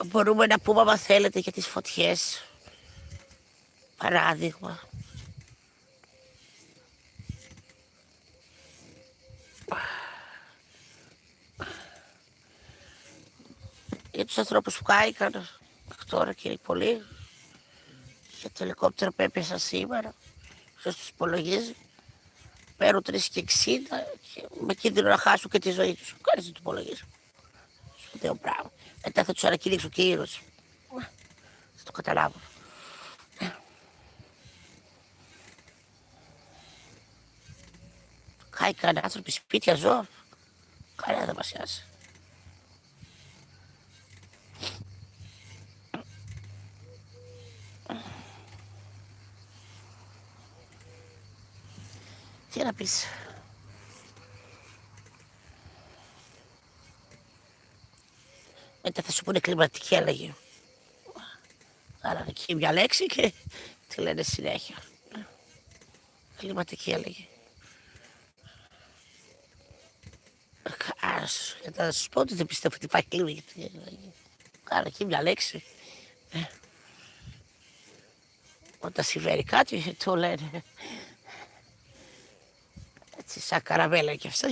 Μπορούμε να πούμε, άμα θέλετε, για τις φωτιές. Παράδειγμα. Για τους ανθρώπους που κάηκαν τώρα και πολύ. Για το ελικόπτερο που έπεσα σήμερα. Ποιος τους υπολογίζει. Παίρνουν 3,60 και με κίνδυνο να χάσουν και τη ζωή τους. Κανείς δεν το υπολογίζει. Σπουδαίο πράγμα. Μετά θα τους ανακηρύξουν και ήρωες. Θα το καταλάβουν. Κάηκαν άνθρωποι, σπίτια, ζώα. Κανένα δεν μας νοιάζει. Τι να πεις. Μετά θα σου πούνε κλιματική αλλαγή. Άρα εκεί μια λέξη και τη λένε συνέχεια. Κλιματική αλλαγή. Θα σου πω ότι δεν πιστεύω ότι υπάρχει κλιματική αλλαγή. Άρα εκεί μια λέξη. Όταν συμβαίνει κάτι το λένε. Έτσι σαν καραβέλα κι αυτά.